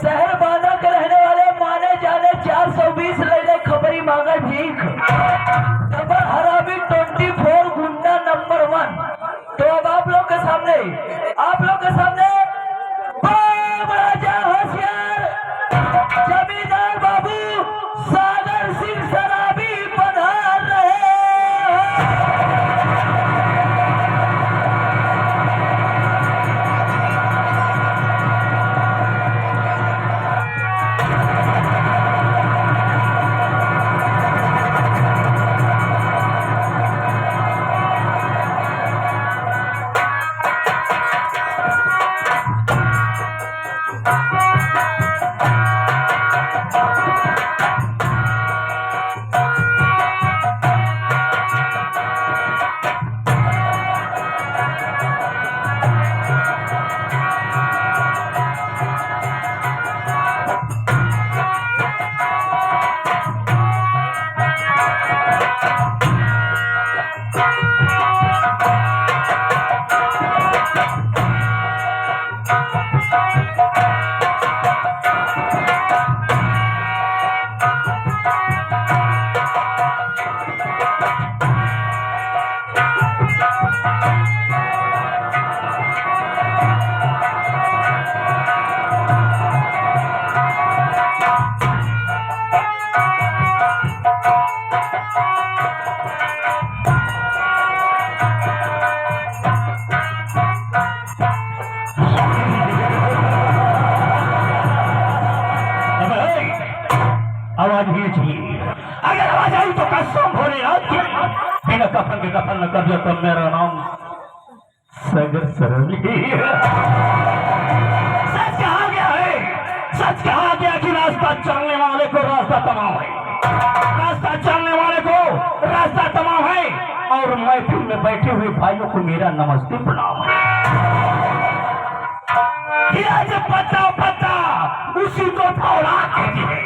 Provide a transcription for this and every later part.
शहर बांधा के रहने वाले माने जाने 420 लैले खबरी मांगा भीख डबल हराबी 24 गुंडा नंबर 1। तो अब आप लोग के सामने राजा होशियार जमींदार बाबू सागर सिंह सराबी पधार रहे हैं। आवाज ही चाहिए। अगर आवाज आई तो कसम भोलेनाथ की बिना कफन के कफन न कर दिया तो मेरा नाम सागर सरली। सच कहा गया है, सच कहा गया कि रास्ता चलने वाले को रास्ता तमाम है, रास्ता चलने वाले को रास्ता तमाम है। और महफिल में बैठे हुए भाइयों को मेरा नमस्ते प्रणाम है। पता पता उसी को फौलाद कहते हैं,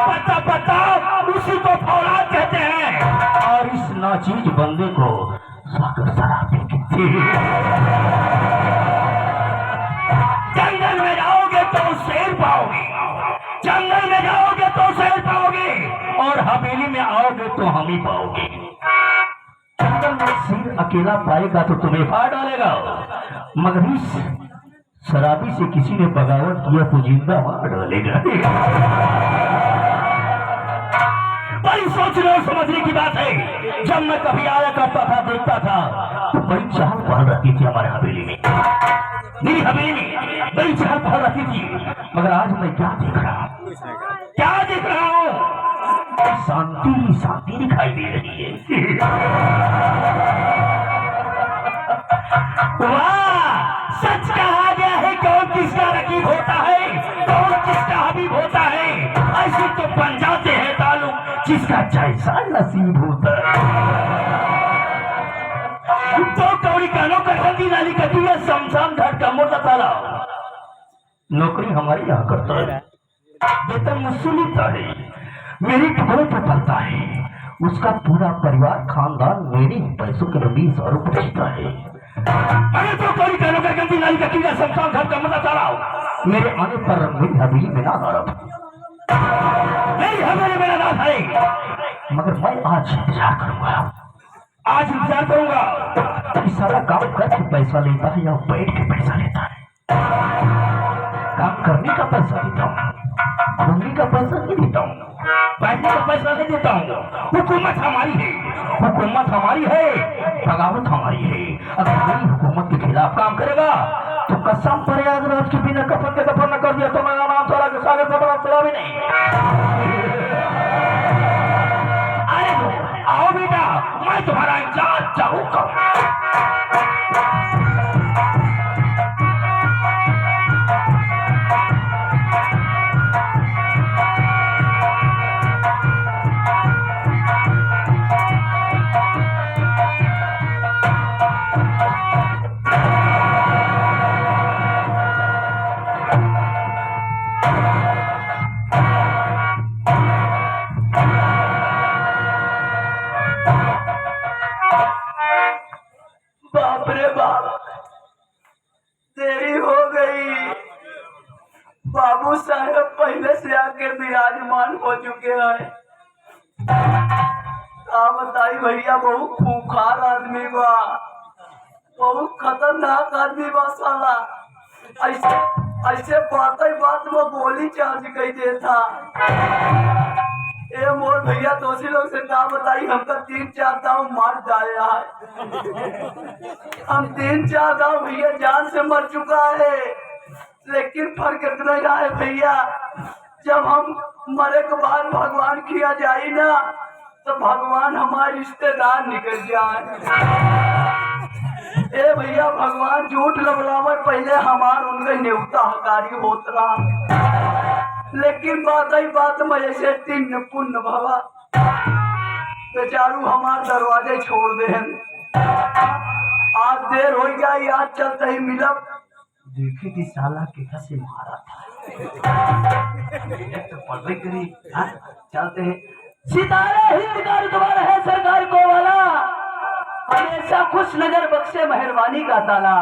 पता पता उसी को फौलाद कहते हैं। और इस नाचीज बंदे को सागर सराबी कहते हैं। जंगल में जाओगे तो शेर पाओगे, जंगल में जाओगे तो शेर पाओगे, और हवेली में आओगे तो हम ही पाओगे। जंगल में शेर अकेला पाएगा तो तुम्हें फाड़ डालेगा, मगर इस शराबी से किसी ने बगावत किया तो जिंदा मार डालेगा। बड़ी सोचने और समझने की बात है। जब मैं कभी आया करता था, देखता था तो बड़ी चहल पहल रहती थी हमारे हवेली में, मेरी हवेली में बड़ी चहल पहल रहती थी। मगर आज मैं क्या देख रहा हूँ, क्या देख रहा हूँ? शांति ही शांति दिखाई दे रही है। वाह, सच कहा गया है कौन किसका रकीब होता है, कौन किसका हबीब होता है। ऐसे तो बन जाते हैं ताल्लुक जिसका जैसा नसीब होता है। तो कौड़ी कानों का गंदी नाली कटी है, शमशान घाट का मोटा तालाब। नौकरी हमारी यहाँ करता है, वेतन मुझसे मिलता है, मेरी ठोर पर पलता है। उसका पूरा परिवार खानदान मेरे पैसों के 20 रुपये जीता है। अरे तो कौड़ी कानों का गंदी नाली कटी है, शमशान घाट का मोटा तालाब। मेरे आने पर मेरी हवेली में ना आरब, मेरी हवेली में ना है। मगर मैं आज इंतजार करूंगा, आज इंतजार करूंगा कि सारा काम करके पैसा लेता है या बैठ के पैसा लेता है। काम करने का पैसा देता हूँ, घूमने का पैसा नहीं देता हूँ, बैठने का पैसा नहीं देता हूँ। हुकूमत हमारी है, हुकूमत हमारी है, बगावत हमारी है। अगर मेरी हुकूमत के खिलाफ काम करेगा तो कसम प्रयागराज के बिना कफन के दफन न कर दिया तो मेरा नाम सारा के सागर से बड़ा चला भी नहीं। अरे आओ बेटा, मैं तुम्हारा इंतजार चाहूंगा। बाबू साहब पहले से आके विराजमान हो चुके हैं। क्या बताई भैया, बहुत खूंखार आदमी बा, बहुत खतरनाक आदमी बा साला। ऐसे ऐसे बात में गोली चार्ज कर देता। ए मोर भैया दोषी लोग से क्या बताई, हमका 3-4 दाव मार डाला है। हम 3-4 दाव भैया जान से मर चुका है, लेकिन फर्क इतना है भैया, जब हम मरे के बाद भगवान किया जाए ना, तो भगवान हमारे रिश्तेदार निकल जाए। ए भैया, भगवान झूठ लबलावर पहले हमार उनके न्योता हकारी होत रहा, लेकिन बात में ऐसे 3 पुण्य भवा बेचारू हमार दरवाजे छोड़ दे। आज देर हो गई, आज चलते ही मिलब। देखे कि साला के से मारा था तो पढ़े करी। चलते हैं। सितारे ही दोबारा है सरकार को वाला, हमेशा खुश नजर बख्शे मेहरबानी का ताला।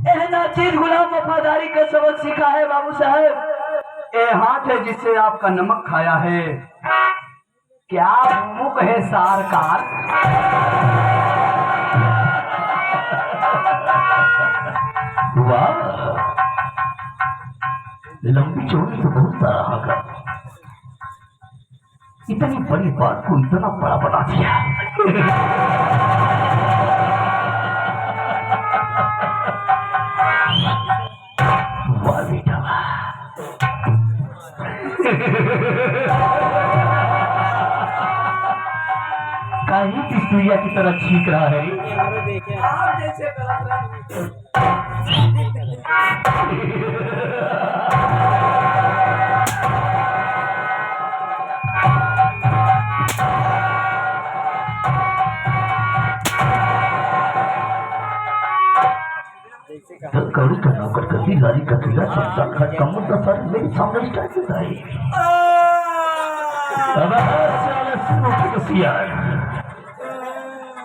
एहना चीज गुलाम वफादारी का सबक सीखा है बाबू साहब। ए हाथ है जिससे आपका नमक खाया है, क्या मुख है सारकार। वाह, लंबी चौड़ी तो बहुत सारा होगा, इतनी बड़ी बात को इतना बड़ा बना दिया। वाह बेटा, कहीं की सुइया की तरह छींक रहा है। कौड़ी का नौकर कभी लारी का तुझा संसार का कमर का सर मेरे सामने स्टार्ट होता है।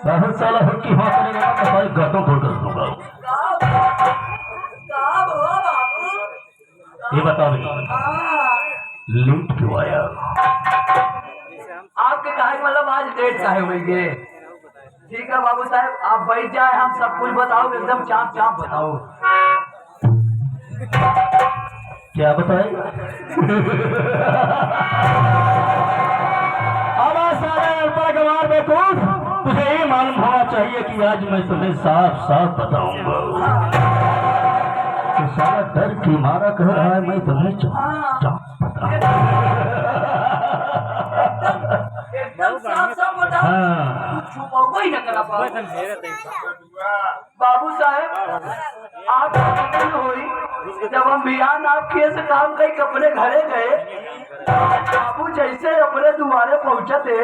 बहुत साला हो कि हाँ करेगा तो भाई गटों को कर दूंगा। ये बताओ लेट क्यों आया? आपके कहा मतलब आज लेट काहे हुई? ठीक है बाबू साहब, आप बैठ जाए, हम सब कुछ बताओ, एकदम चाप चाप बताओ। क्या बताए? गवार बेवकूफ, तुझे ये मालूम होना चाहिए कि आज मैं तुम्हें साफ साफ बताऊंगा। तो सारा डर की मारा कह रहा है मैं तुम्हें चाप चाप बताऊंगा। बाबू साहब, आप जब हम बिहान आपके से काम कई अपने घरे गए, बाबू जैसे अपने दुआरे पहुंचे थे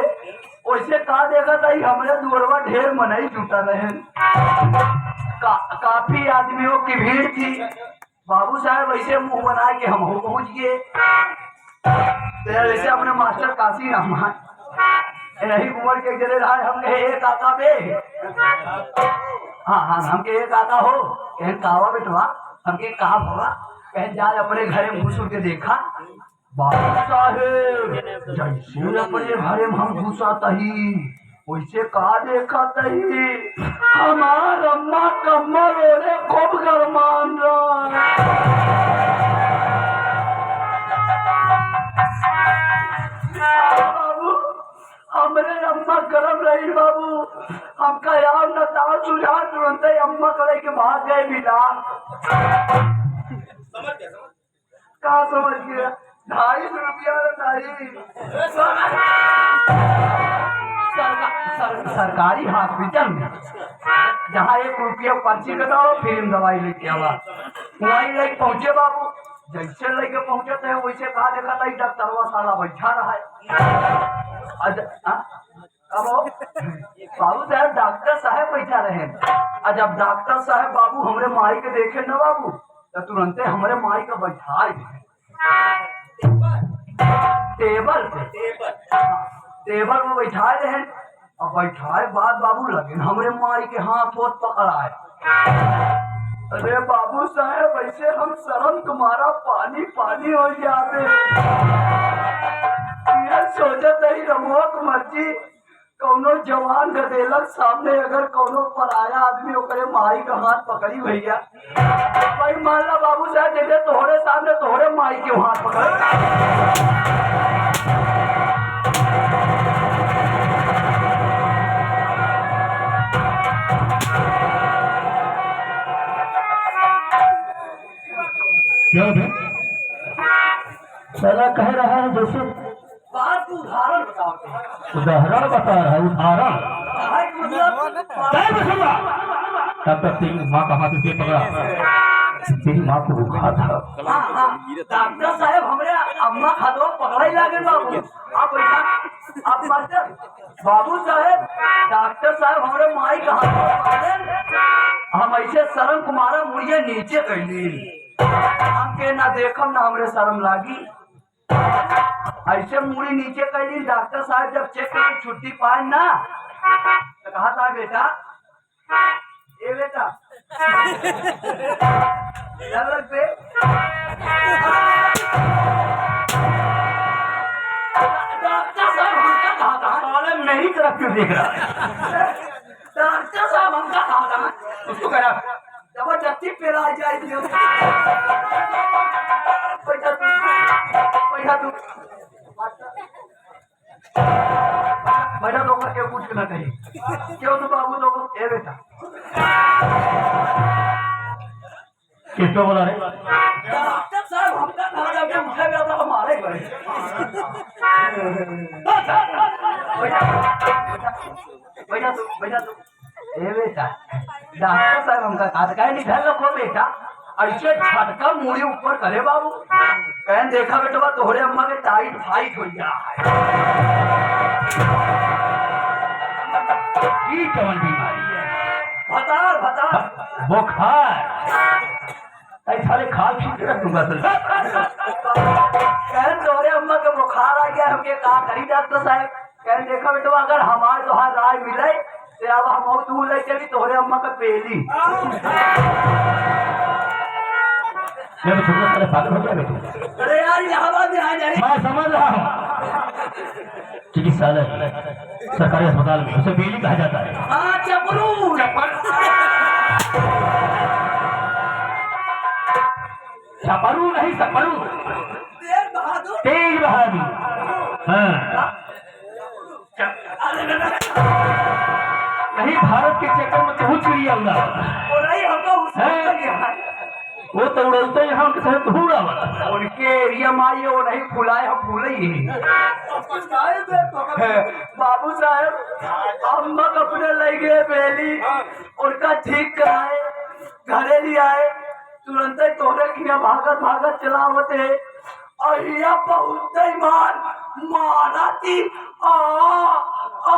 वैसे कहा देखा था हमरे दुआरवा ढेर मनाई जुटा रहे। काफी आदमियों की भीड़ थी। बाबू साहब वैसे मुंह बना के हम पहुंच गए। जैसे अपने मास्टर काशी रहमान यही उम्र के जरे रहा, हम कहे एक काका बे, हाँ हमके एक काका हो, कहें कावा बेटवा, हमके कहा होगा, कहें जाए अपने घरे घुस के देखा। बाबू साहेब जैसे अपने घरे में हम घुसा तही वैसे कहा देखा तही हमार अम्मा कमर ओरे खूब गरमान बाबू, हमरे अम्मा गरम रही बाबू, हमका यार न ताव चुझा तुरंत अम्मा करे के भाग गए बिना। कहा समझ गया? 250 रुपया सरकारी हॉस्पिटल में, जहाँ 1 रुपया पर्ची कटाओ फिर दवाई लेके आवा, वहीं लेके पहुंचे बाबू। जैसे लेके पहुंचे थे वैसे कहा देखा था डॉक्टरवा साला बैठा रहा है। बाबू साहब डॉक्टर साहब बैठा रहे, और जब डॉक्टर साहब बाबू हमरे माई के देखे न बाबू तो तुरंत हमरे माई का बैठा टेबल में बैठाए रहे, और बैठाए बाद बाबू लगे हमरे माई के हाथ होत पकड़ाए, अरे बाबू साहब ऐसे हम शर्म तुम्हारा पानी पानी हो जाते। ये सोचत नहीं रमुआ को मर्जी कौनो जवान गदेलक सामने अगर कौनो पराया आदमी ओकरे माई का हाथ पकड़ी भैया भाई मान ला बाबू साहब जैसे तोहरे सामने तोहरे माई के हाथ पकड़। क्या है साला कह रहा है जैसे बात को उदाहरण बताओ। उदाहरण बता रहा है उदाहरण मतलब तब तक तेरी माँ का हाथ उसे पकड़ा तेरी माँ को बुखार था डॉक्टर साहब हमारे अम्मा खादो पकड़ा ही लागे बाबू आप बैठा आप मास्टर बाबू साहब डॉक्टर साहब हमारे माई का हाथ पकड़े हम ऐसे शर्म कुमारा मुड़िए नीचे कैली हमके ना देखम ना हमरे शर्म लागी ऐसे मुड़ी नीचे कैली डॉक्टर साहब जब चेक करके छुट्टी पाए ना तो कहा था बेटा ए बेटा लग पे डॉक्टर साहब हमका कहा था साले मेरी तरफ क्यों देख रहा है डॉक्टर साहब हमका कहा था उसको कह रहा जबरदस्ती पेरा जाएगी पैसा तू बेटा तो करके कुछ ना कही क्यों तो बाबू तो ए बेटा किसको बोला रे डॉक्टर साहब हमका कहा जाके उठे गया तो हमारे घर बेटा तू ए बेटा डॉक्टर साहब हमका कहा था कहे निधन रखो बेटा ऐसे झटका मुड़ी ऊपर करे बाबू कहन देखा बेटा तोहरे अम्मा के टाइट फाइट हो गया है ये कौन बीमारी है भतार भतार बुखार ऐसा खाल खींच रखूंगा कहन तोहरे अम्मा के बुखार आ गया हमके कहा करी डॉक्टर साहब कहन देखा बेटा अगर हमारे तोहार राय मिले तो अब हम तू ले चली तोहरे अम्मा का पेली मैं छोटा सारे पागल हो गया बेटू अरे यार इलाहाबाद में आ जाए मैं समझ रहा हूँ चिकित्सालय सरकारी अस्पताल में उसे बेली कहा जाता है हाँ चपलू छपरू नहीं सपरू तेज बहादुर हाँ नहीं भारत के चक्कर में बहुत चिड़िया उड़ा वो तो उड़ते यहाँ के साथ हुआ उनके एरिया माई वो नहीं फुलाए हम फूले ही बाबू साहब अम्मा कपड़े लगे बेली उनका ठीक कराए घरे ले आए तुरंत ही तोहरे किया भागत भागत चलावते अहिया बहुत मान मारा थी आ आ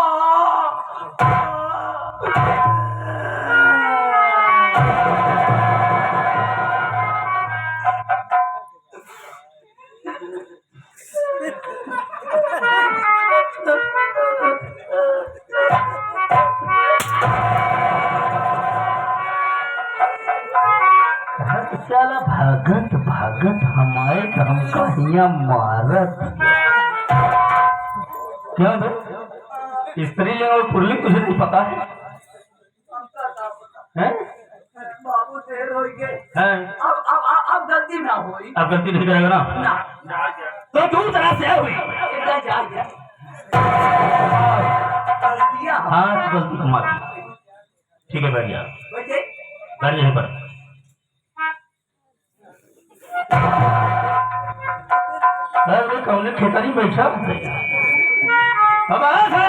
चला भागत भागत हमारे हम कहिया मारत क्या स्त्रीलिंग और पुल्लिंग तुझे नहीं पता है बाबू देर हो गए हैं? अब गलती ना हुई अब गलती नहीं करेगा ना ना तो दूर तरह से हुई इधर जा गया गलतियां हाँ गलती हमारी ठीक है बैठ जा बेटे बैठ यहीं पर कौन खेता नहीं बैठा अब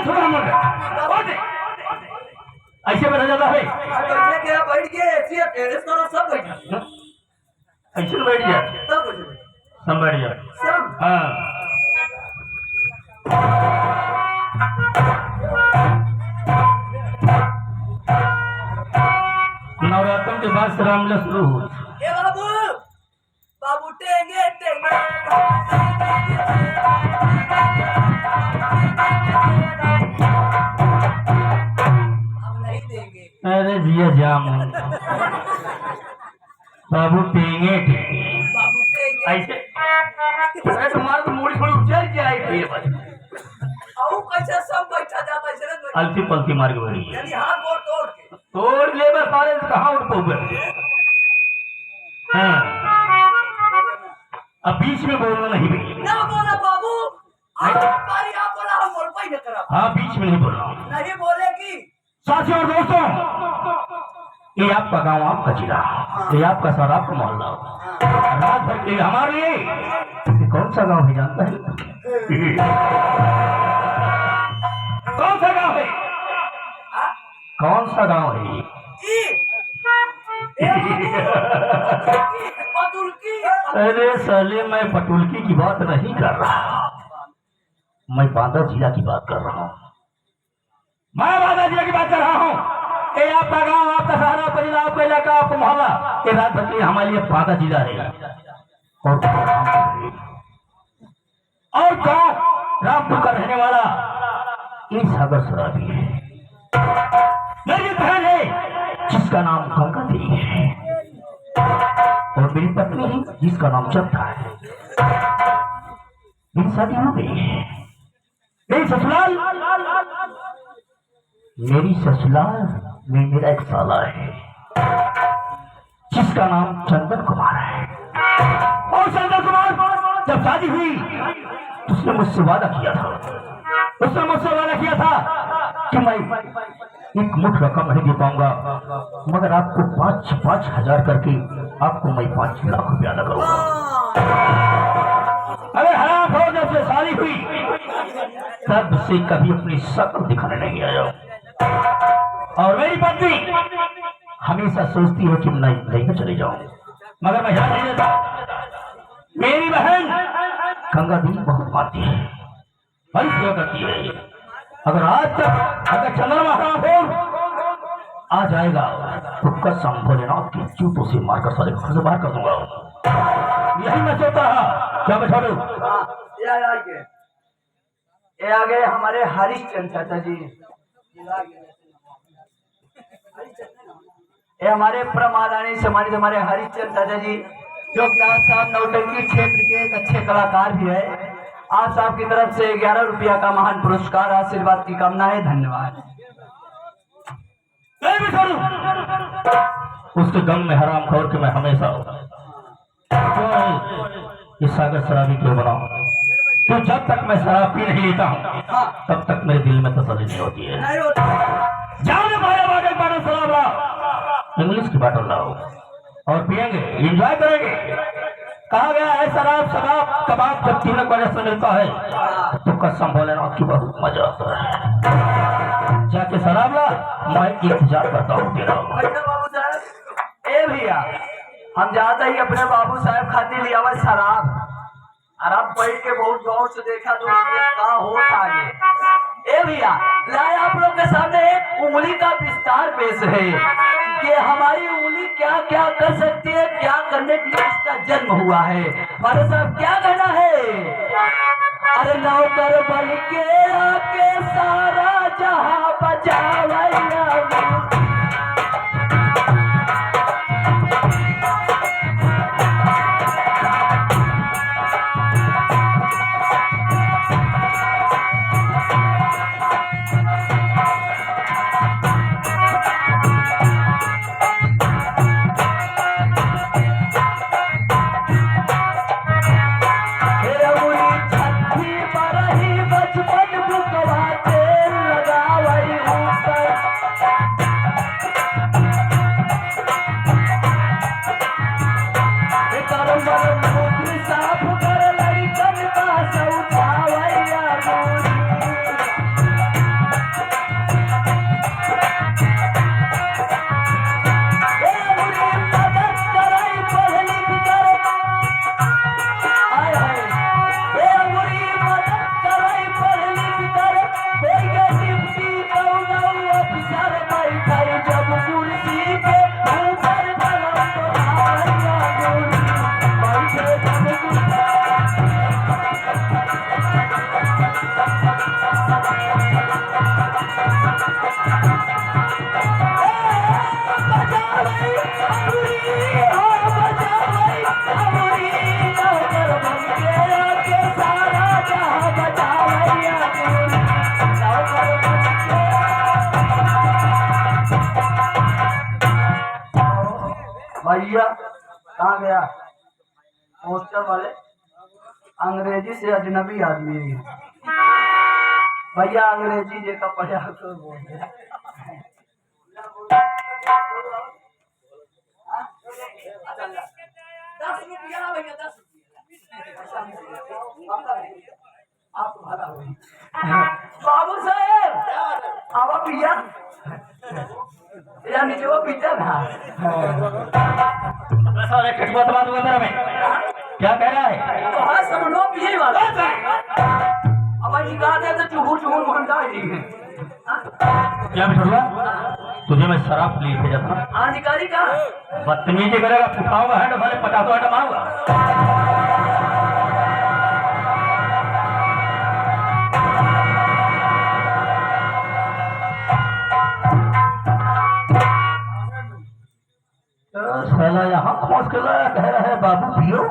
छोटा मोटा ऐसे बैठा जाता है बैठने के बैठ के ऐसी टेरेस पर सब बैठा ऐसे बैठ जा सब बैठ जा सब हाँ नवरात्र के बाद से रामलीला शुरू हो ए बाबू बाबू टेंगे टेंगे हम नहीं देंगे अरे जिया जाम टेंगे बाबू टेंगे ऐसे अरे तुम्हारा तो मूड़ी थोड़ी उछल के आई थी बस औ कैसे सब बैठा जाता है चले अलती पलती मार के बड़ी यानी हाथ गोड़ तोड़ के तोड़ ले बस सारे कहाँ उठ पाऊंगा हाँ अब बीच में बोलना नहीं भी ना बोला बाबू आप बारी आप बोला हम बोल पाई न करा हाँ बीच में नहीं बोलना नहीं बोलेगी साथियों और दोस्तों ये आपका गांव आपका जिला ये आपका शहर आपका मोहल्ला रात भर के लिए हमारे ये कौन सा गांव है जानता है कौन सा गांव है कौन सा गांव है पतुलकी अरे साले मैं पटुलकी की बात नहीं कर रहा मैं बांदा जिला की बात कर रहा हूँ मैं बांदा जिला की बात कर रहा हूँ ये आपका गांव आपका शहर आपका जिला आपका इलाका आपका मोहल्ला ये रात भर के लिए हमारे लिए बांदा जिला है और गांव रामपुर का रहने वाला ये सागर सराबी है मेरी बहन है जिसका नाम गंगा देवी है और मेरी पत्नी है जिसका नाम चंदा है मेरी शादी हो गई है मेरी ससुराल में मेरा एक साला है जिसका नाम चंदन कुमार है और चंदन कुमार जब शादी हुई तो उसने मुझसे वादा किया था कि मैं एक मुठ रकम नहीं दे पाऊंगा मगर आपको 5,000 करके आपको मैं 5 लाख रुपया अदा करूंगा अरे हराम हो जब से शादी हुई तब से कभी अपनी शक्ल दिखाने नहीं आया और मेरी पत्नी हमेशा सोचती है कि मैं नहीं चले जाऊं मगर मैं ध्यान नहीं देता मेरी बहन गंगा देवी बहुत मानती है बड़ी सेवा करती है अगर आज तक अगर चंद्रमा हराम आ जाएगा तो कसम भोलेनाथ की जूतों से मारकर सारे घर से बाहर कर दूंगा यही मैं सोचता था क्या मैं छोड़ू ये आ गए हमारे हरिश्चंद्र चाचा जी ये हमारे प्रमादानी सम्मानित हमारे हरिश्चंद्र चाचा जी जो कि आप साहब नौटंकी क्षेत्र के एक अच्छे कलाकार भी है आप साहब की तरफ से 11 रुपया का महान पुरस्कार आशीर्वाद की कामना है धन्यवाद उसके गम में हराम खोर के मैं हमेशा इस सागर शराबी क्यों बनाऊं तो जब तक मैं शराब पी नहीं लेता हूँ तब तक मेरे दिल में तसल्ली नहीं होती है जाओ ना बाटल बाटल शराब लाओ इंग्लिश की बाटल लाओ और पियेंगे एंजॉय करेंगे कहा गया है शराब शराब कबाब जब 3 बजे से मिलता है तो कसम भोलेनाथ की बहुत मजा आता है जाके शराब ला मैं इंतजार करता हूँ तेरा बाबू साहब ए भैया हम जाते ही अपने बाबू साहब खातिर लिया हुआ शराब और अब बैठ के बहुत गौर से देखा तो कहा होता आगे ए भैया लाए आप लोग के सामने एक उंगली का विस्तार पेश है कि हमारी उंगली क्या क्या कर सकती है क्या करने के लिए इसका जन्म हुआ है और साहब क्या कहना है अरे नौकर बल के आके सारा जहां बचावैया वाले अंग्रेजी से अजनबी आदमी है भैया, अंग्रेजी जे का पढ़ा तो बोल दे। 10 रुपया भैया, 10 आप भरा हुई बाबू साहेब आवा पिया या नीचे वो पीता ना सारे कटवा बात बता में क्या कह रहा है? तो हाँ समझो पिए वाला अब निकाल दे तो चुहूर चुहूर भंडा ही है। क्या बिछुआ तुझे मैं शराब लिए भेजा था। हाँ निकाली का बदतमीजी करेगा, फुटाऊंगा है साले 50 हट मारूंगा। साला यहाँ खोज कर रहा कह रहा है बाबू पियो।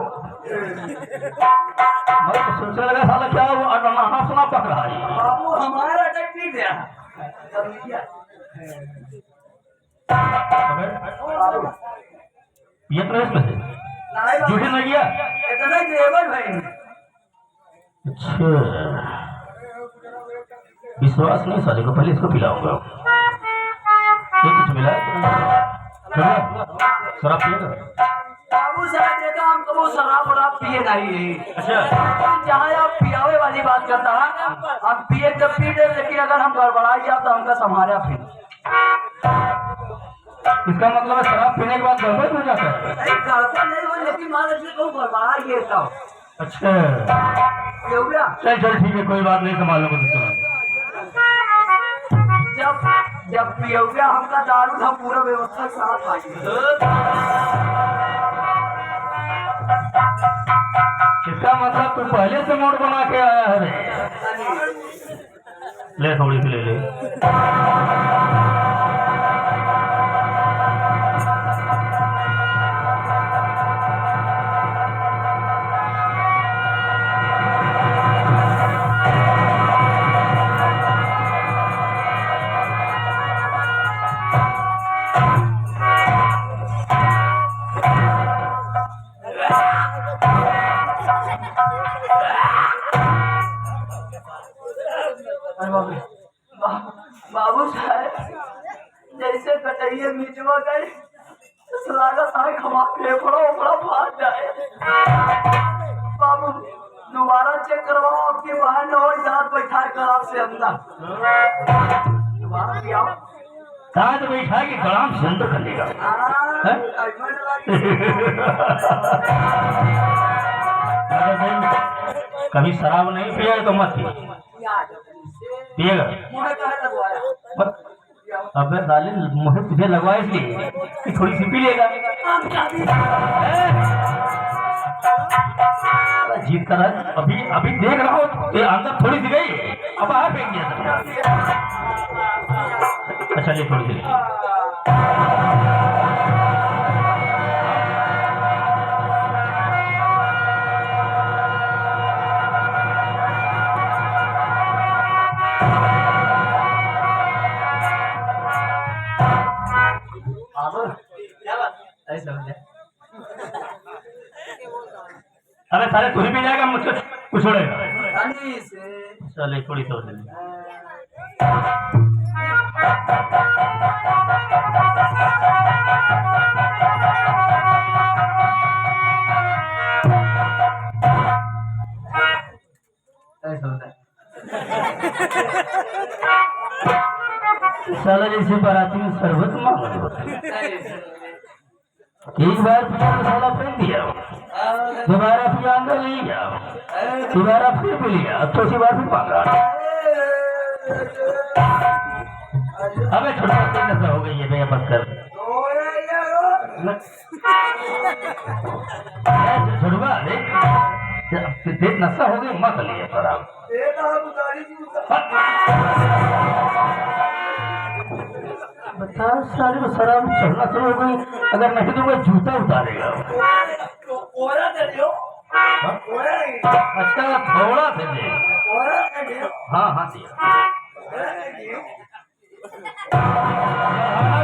मैं तो सोचने लगा साला क्या वो अनाना सुना पक रहा है। बाबू हमारा अटक पी गया ये तो इसमें से झूठी नहीं गया इतना जेवर भाई। अच्छा विश्वास नहीं साले को, पहले इसको पिलाऊंगा। ये कुछ मिला शराब पिएगा? बाबू साहब देखा हम कबो शराब वराब पिए नहीं है। अच्छा जहाँ आप पियावे वाली बात करता है हम पिए जब पी दे, लेकिन अगर हम गड़बड़ाई जाए तो हमका संभाला फिर। इसका मतलब है शराब पीने के बाद गड़बड़ हो जाता है? नहीं गड़बड़ नहीं हो, लेकिन मान लीजिए कहूँ गड़बड़ा ये सब। अच्छा ये हो गया। चल चल ठीक है, कोई बात नहीं, संभाल लो। जब जब पियोगे हमका दारू था पूरा व्यवस्था साथ आएगी। इसका मतलब तू पहले से मोड़ बना के आया है रे। ले थोड़ी सी ले ले। बाबू साहब जैसे कटैये नीचवा गए लागत है खमा फेफड़ा उफड़ा फाट जाए। बाबू दोबारा चेक करवाओ, आपके बाहर न हो दांत बैठा कर आपसे अंदर दोबारा पियाओ। दांत बैठा के कलाम से अंदर कर लेगा। कभी शराब नहीं पिया तो मत पिएगा। अबे साले मुझे तुझे लगवा इसलिए कि थोड़ी सी पी लेगा। जीत कर अभी अभी देख रहा हूँ ये अंदर थोड़ी सी गई, अब बाहर फेंक दिया। अच्छा ये थोड़ी सी अरे सारे तुझे भी जाएगा, मुझको कुछ छोड़ेगा। चले थोड़ी सी ले। साला जैसे बाराती में शरबत मांग एक बार पिया तो साला फेंक दिया, दोबारा पिया अंदर ले गया, दोबारा फिर पी लिया, चौथी बार भी मांगा। अबे छोटा सी नशा हो गई है भैया, बस कर। छोड़वा देख नशा हो गई मत लिए शराब। बता सारे को शराब चढ़ना शुरू हो गई, अगर नहीं तो वो जूता उतारेगा। अच्छा थोड़ा दे दे। हाँ हाँ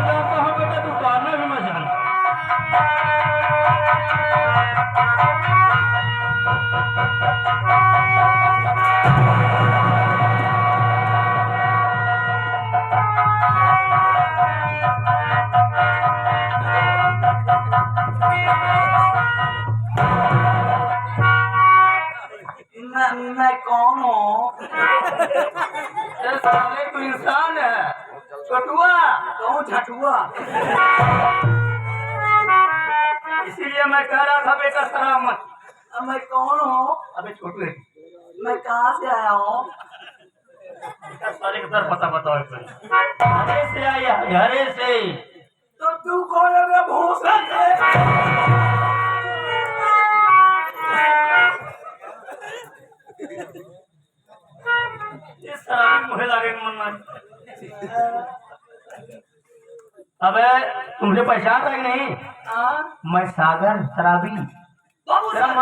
जाता हूँ बेटा, तू उतारना भी मत जाना। मैं कौन हूँ? साले तू इंसान है छोटुआ, कहूँ झटुआ। इसीलिए मैं कह रहा था बेटा शराब मत। अब मैं कौन हूँ? अबे छोटू है, मैं कहाँ से आया हूँ? साले का पता बताओ। घरे से आया, घरे से। तो तू कौन है? भूषण है। ये शराबी मुझे लगे मन। अबे तुमसे पहचान रहे नहीं? मैं सागर शराबी। बाबू साहब,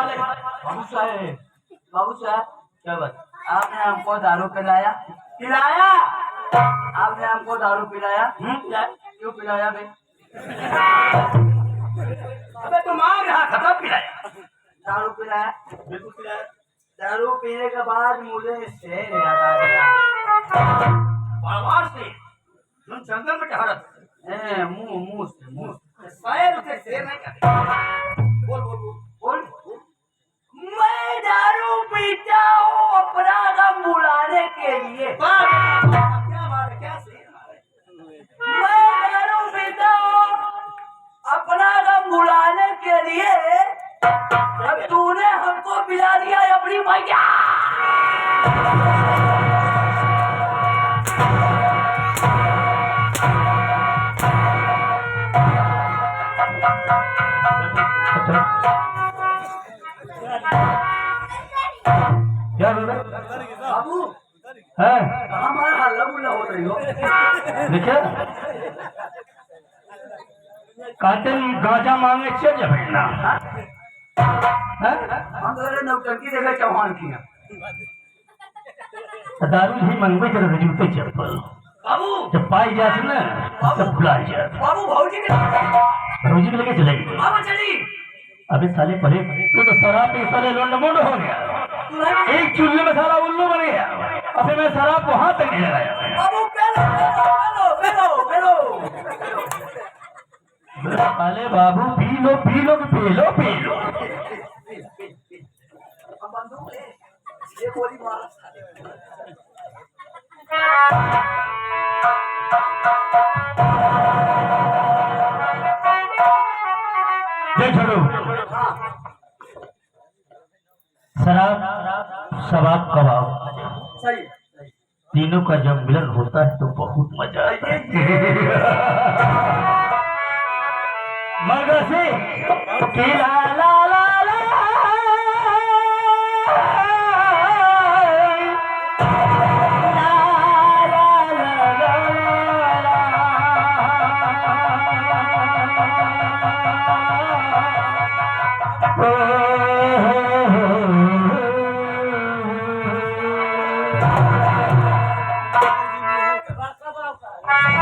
बाबू साहब क्या बात? आपने हमको दारू पिलाया? पिलाया? आपने हमको दारू पिलाया? क्यों पिलाया बे? अबे तुम आ रहा था तब पिलाया। दारू पिलाया? बिल्कुल पिलाया। दारू पीने के बाद मुझे शेर याद आ गया। बार से तुम जंगल में टहरा था। मुंह से शायद उसे शेर नहीं कहते। बोल बोल बोल बोल। मैं दारू पीता हूँ अपना गम भुलाने के लिए। क्या बात है? क्या शेर? मैं दारू पीता हूँ अपना गम भुलाने के लिए। अब तूने हमको पिला दिया अपनी भैया। क्या बोल रहे बाबू है? हमारा हल्ला गुल्ला हो रही हो। देखिए कहते गांजा मांगे चल जाए ना। हम तो नौटंकी देखे चौहान की दारू ही मंगवे जरा जूते चप्पल बाबू जब पाई जाती ना तब भुलाई जाती। बाबू भौजी के लेके चलेगी। बाबा चली। अबे साले परे तू तो शराब पे साले लोंड मोंड हो गया। एक चूल्हे में सारा उल्लू बन गया। अबे मैं शराब को हाथ तक नहीं लगाया। बाबू पेलो। साले बाबू P low P low P low P low. बंदूक ले, ये गोली मार। छोड़ो शराब शबाब कबाब सही तीनों का जब मिलन होता है तो बहुत मजा आता है। मगर से कि ला ला ला ला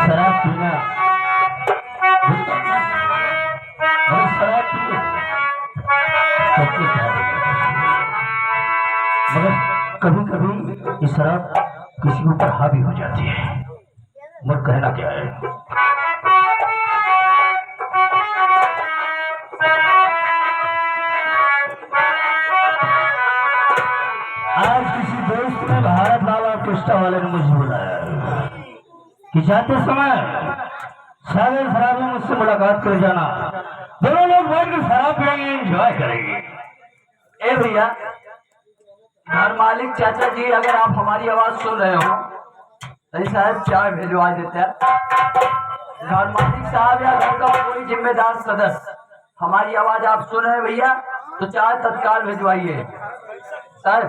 शराब पीना मगर कभी कभी ये शराब किसी के ऊपर हावी हो जाती है। मगर कहना क्या है? आज किसी दोस्त ने भारत लाला कृष्णा वाले ने मुझे बुलाया कि जाते समय सागर शराब में मुझसे मुलाकात कर जाना। दोनों लोग बैठ कर शराब पिएंगे, एंजॉय करेंगे। ए भैया घर मालिक चाचा जी, अगर आप हमारी आवाज सुन रहे हो तो साहब चाय भिजवा देते हैं। घर मालिक साहब या घर का कोई जिम्मेदार सदस्य हमारी आवाज आप सुन रहे हैं भैया तो चाय तत्काल भिजवाइए सर।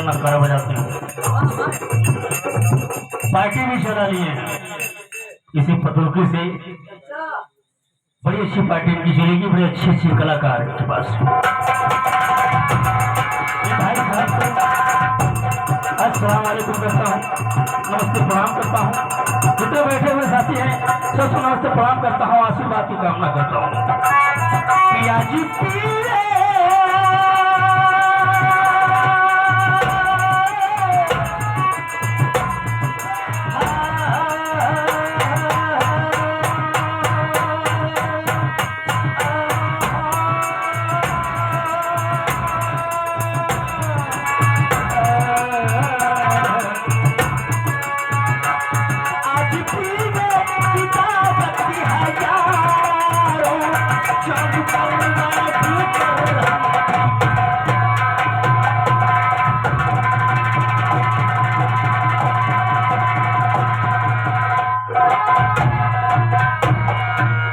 नकारा बजाते हैं, पार्टी भी चला लिए इसी पतोकी से। बड़ी अच्छी पार्टी की चलेगी, बड़ी अच्छी अच्छी कलाकार के पास। भाई साहब अस्सलाम वालेकुम करता हूँ, नमस्ते प्रणाम करता हूँ। जितने बैठे हुए साथी हैं सबसे नमस्ते प्रणाम करता हूँ, आशीर्वाद की कामना करता हूँ। पिया जी पीरे